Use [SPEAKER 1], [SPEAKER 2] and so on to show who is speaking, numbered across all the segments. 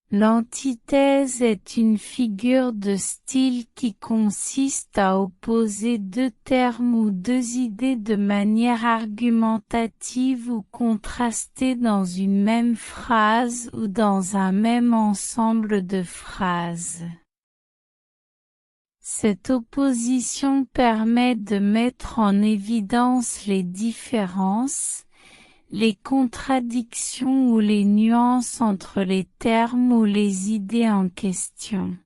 [SPEAKER 1] L'antithèse est une figure de style qui consiste à opposer deux termes ou deux idées de manière argumentative ou contrastée dans une même phrase ou dans un même ensemble de phrases. Cette opposition permet de mettre en évidence les différences, les contradictions ou les nuances entre les termes ou les idées en question.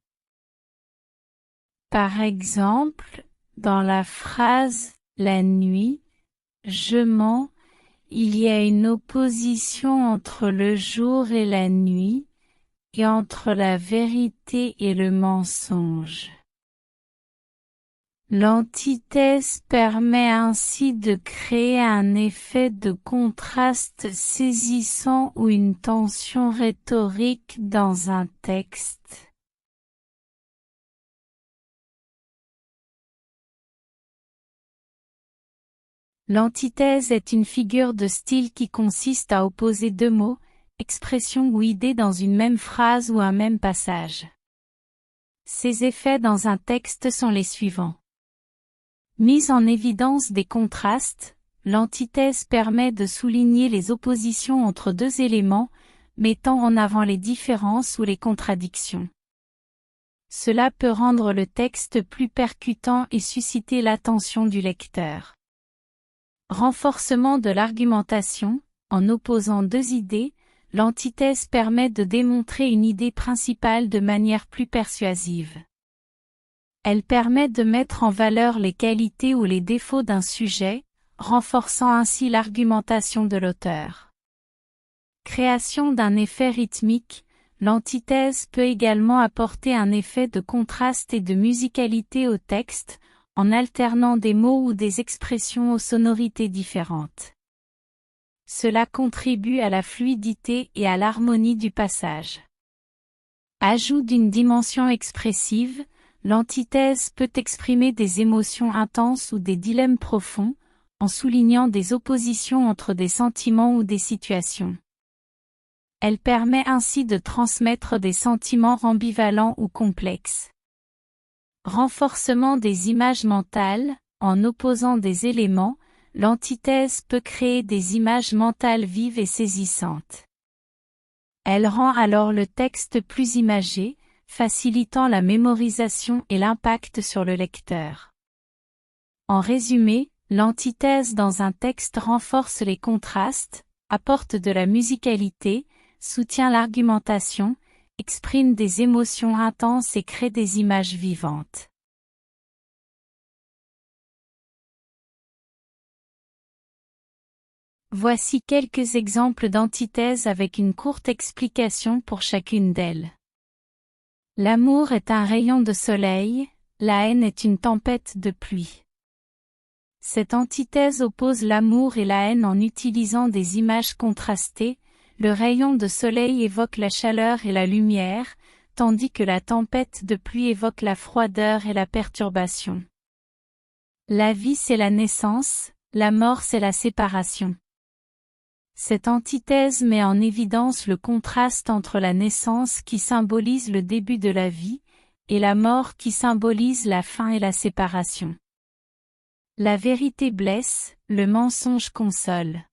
[SPEAKER 1] Par exemple, dans la phrase « la nuit », je mens, il y a une opposition entre le jour et la nuit, et entre la vérité et le mensonge. L'antithèse permet ainsi de créer un effet de contraste saisissant ou une tension rhétorique dans un texte. L'antithèse est une figure de style qui consiste à opposer deux mots, expressions ou idées dans une même phrase ou un même passage. Ces effets dans un texte sont les suivants. Mise en évidence des contrastes, l'antithèse permet de souligner les oppositions entre deux éléments, mettant en avant les différences ou les contradictions. Cela peut rendre le texte plus percutant et susciter l'attention du lecteur. Renforcement de l'argumentation, en opposant deux idées, l'antithèse permet de démontrer une idée principale de manière plus persuasive. Elle permet de mettre en valeur les qualités ou les défauts d'un sujet, renforçant ainsi l'argumentation de l'auteur. Création d'un effet rythmique, l'antithèse peut également apporter un effet de contraste et de musicalité au texte, en alternant des mots ou des expressions aux sonorités différentes. Cela contribue à la fluidité et à l'harmonie du passage. Ajout d'une dimension expressive, l'antithèse peut exprimer des émotions intenses ou des dilemmes profonds, en soulignant des oppositions entre des sentiments ou des situations. Elle permet ainsi de transmettre des sentiments ambivalents ou complexes. Renforcement des images mentales, en opposant des éléments, l'antithèse peut créer des images mentales vives et saisissantes. Elle rend alors le texte plus imagé, facilitant la mémorisation et l'impact sur le lecteur. En résumé, l'antithèse dans un texte renforce les contrastes, apporte de la musicalité, soutient l'argumentation, exprime des émotions intenses et crée des images vivantes. Voici quelques exemples d'antithèses avec une courte explication pour chacune d'elles. L'amour est un rayon de soleil, la haine est une tempête de pluie. Cette antithèse oppose l'amour et la haine en utilisant des images contrastées. Le rayon de soleil évoque la chaleur et la lumière, tandis que la tempête de pluie évoque la froideur et la perturbation. La vie c'est la naissance, la mort c'est la séparation. Cette antithèse met en évidence le contraste entre la naissance qui symbolise le début de la vie, et la mort qui symbolise la fin et la séparation. La vérité blesse, le mensonge console.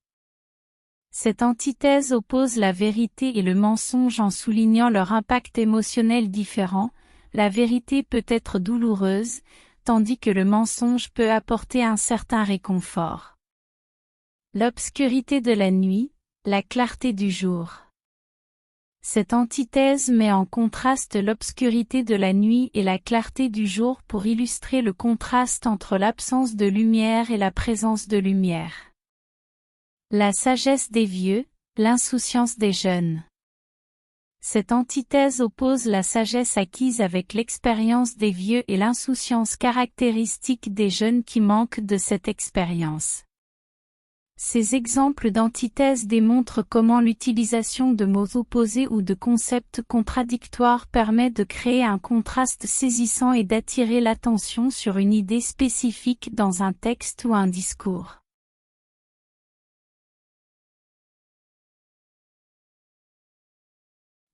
[SPEAKER 1] Cette antithèse oppose la vérité et le mensonge en soulignant leur impact émotionnel différent. La vérité peut être douloureuse, tandis que le mensonge peut apporter un certain réconfort. L'obscurité de la nuit, la clarté du jour. Cette antithèse met en contraste l'obscurité de la nuit et la clarté du jour pour illustrer le contraste entre l'absence de lumière et la présence de lumière. La sagesse des vieux, l'insouciance des jeunes. Cette antithèse oppose la sagesse acquise avec l'expérience des vieux et l'insouciance caractéristique des jeunes qui manquent de cette expérience. Ces exemples d'antithèse démontrent comment l'utilisation de mots opposés ou de concepts contradictoires permet de créer un contraste saisissant et d'attirer l'attention sur une idée spécifique dans un texte ou un discours.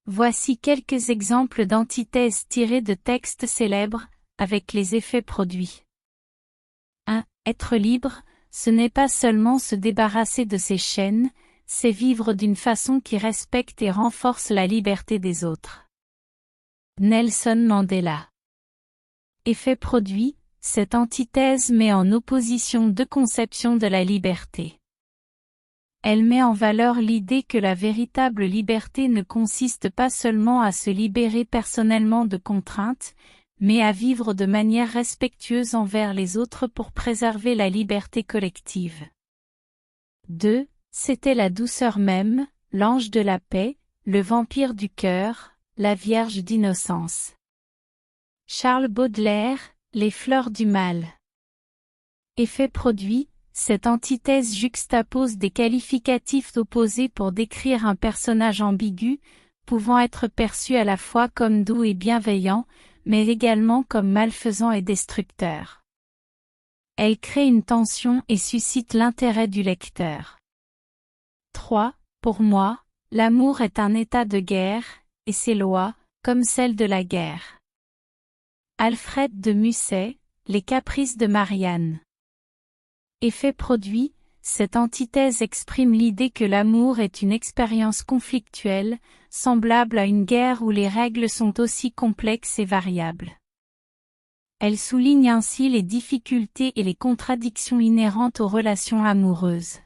[SPEAKER 1] Voici quelques exemples d'antithèses tirées de textes célèbres, avec les effets produits. 1. Être libre, ce n'est pas seulement se débarrasser de ses chaînes, c'est vivre d'une façon qui respecte et renforce la liberté des autres. Nelson Mandela. Effet produit, cette antithèse met en opposition deux conceptions de la liberté. Elle met en valeur l'idée que la véritable liberté ne consiste pas seulement à se libérer personnellement de contraintes, mais à vivre de manière respectueuse envers les autres pour préserver la liberté collective. 2. C'était la douceur même, l'ange de la paix, le vampire du cœur, la vierge d'innocence. Charles Baudelaire, Les fleurs du mal. Effet produit, cette antithèse juxtapose des qualificatifs opposés pour décrire un personnage ambigu, pouvant être perçu à la fois comme doux et bienveillant, mais également comme malfaisant et destructeur. Elle crée une tension et suscite l'intérêt du lecteur. 3. Pour moi, l'amour est un état de guerre, et ses lois, comme celles de la guerre. Alfred de Musset, Les caprices de Marianne. Effet produit, cette antithèse exprime l'idée que l'amour est une expérience conflictuelle, semblable à une guerre où les règles sont aussi complexes et variables. Elle souligne ainsi les difficultés et les contradictions inhérentes aux relations amoureuses.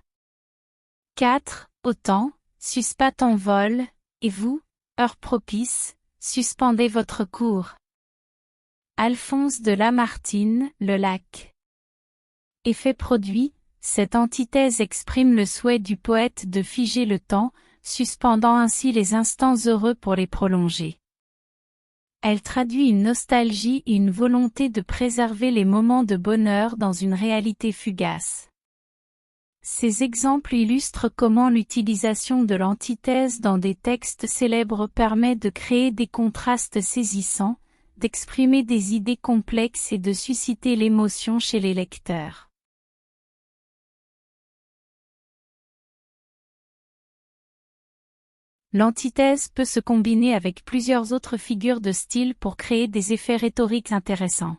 [SPEAKER 1] 4. Autant, suspas ton vol, et vous, heure propice, suspendez votre cours. Alphonse de Lamartine, Le lac. Effet produit, cette antithèse exprime le souhait du poète de figer le temps, suspendant ainsi les instants heureux pour les prolonger. Elle traduit une nostalgie et une volonté de préserver les moments de bonheur dans une réalité fugace. Ces exemples illustrent comment l'utilisation de l'antithèse dans des textes célèbres permet de créer des contrastes saisissants, d'exprimer des idées complexes et de susciter l'émotion chez les lecteurs. L'antithèse peut se combiner avec plusieurs autres figures de style pour créer des effets rhétoriques intéressants.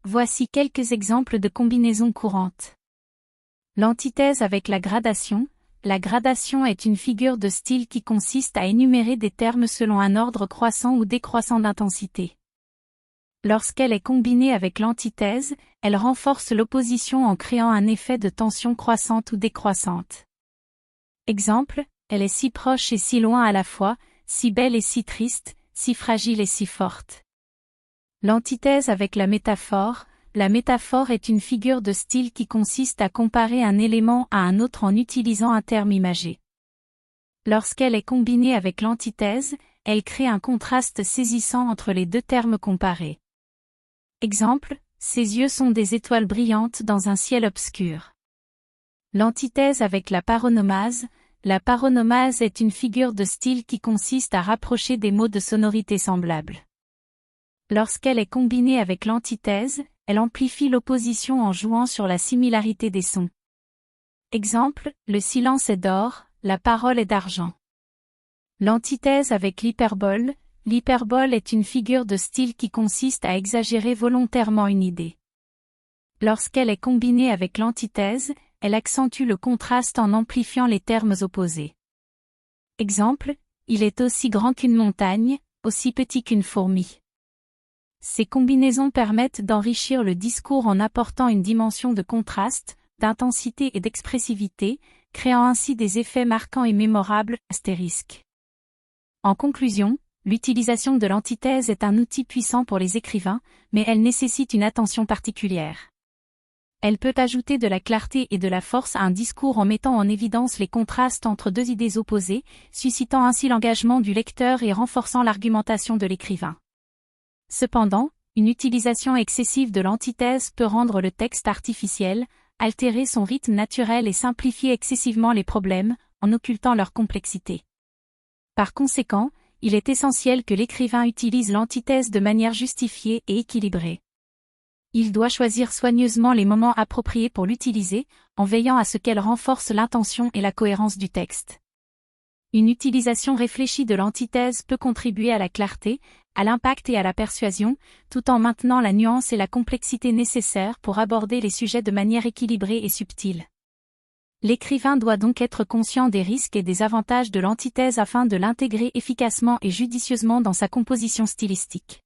[SPEAKER 1] Voici quelques exemples de combinaisons courantes. L'antithèse avec la gradation. La gradation est une figure de style qui consiste à énumérer des termes selon un ordre croissant ou décroissant d'intensité. Lorsqu'elle est combinée avec l'antithèse, elle renforce l'opposition en créant un effet de tension croissante ou décroissante. Exemple, elle est si proche et si loin à la fois, si belle et si triste, si fragile et si forte. L'antithèse avec la métaphore est une figure de style qui consiste à comparer un élément à un autre en utilisant un terme imagé. Lorsqu'elle est combinée avec l'antithèse, elle crée un contraste saisissant entre les deux termes comparés. Exemple, ses yeux sont des étoiles brillantes dans un ciel obscur. L'antithèse avec la paronomase est une figure de style qui consiste à rapprocher des mots de sonorité semblables. Lorsqu'elle est combinée avec l'antithèse, elle amplifie l'opposition en jouant sur la similarité des sons. Exemple, le silence est d'or, la parole est d'argent. L'antithèse avec l'hyperbole est une figure de style qui consiste à exagérer volontairement une idée. Lorsqu'elle est combinée avec l'antithèse, elle accentue le contraste en amplifiant les termes opposés. Exemple, il est aussi grand qu'une montagne, aussi petit qu'une fourmi. Ces combinaisons permettent d'enrichir le discours en apportant une dimension de contraste, d'intensité et d'expressivité, créant ainsi des effets marquants et mémorables, astérisque. En conclusion, l'utilisation de l'antithèse est un outil puissant pour les écrivains, mais elle nécessite une attention particulière. Elle peut ajouter de la clarté et de la force à un discours en mettant en évidence les contrastes entre deux idées opposées, suscitant ainsi l'engagement du lecteur et renforçant l'argumentation de l'écrivain. Cependant, une utilisation excessive de l'antithèse peut rendre le texte artificiel, altérer son rythme naturel et simplifier excessivement les problèmes, en occultant leur complexité. Par conséquent, il est essentiel que l'écrivain utilise l'antithèse de manière justifiée et équilibrée. Il doit choisir soigneusement les moments appropriés pour l'utiliser, en veillant à ce qu'elle renforce l'intention et la cohérence du texte. Une utilisation réfléchie de l'antithèse peut contribuer à la clarté, à l'impact et à la persuasion, tout en maintenant la nuance et la complexité nécessaires pour aborder les sujets de manière équilibrée et subtile. L'écrivain doit donc être conscient des risques et des avantages de l'antithèse afin de l'intégrer efficacement et judicieusement dans sa composition stylistique.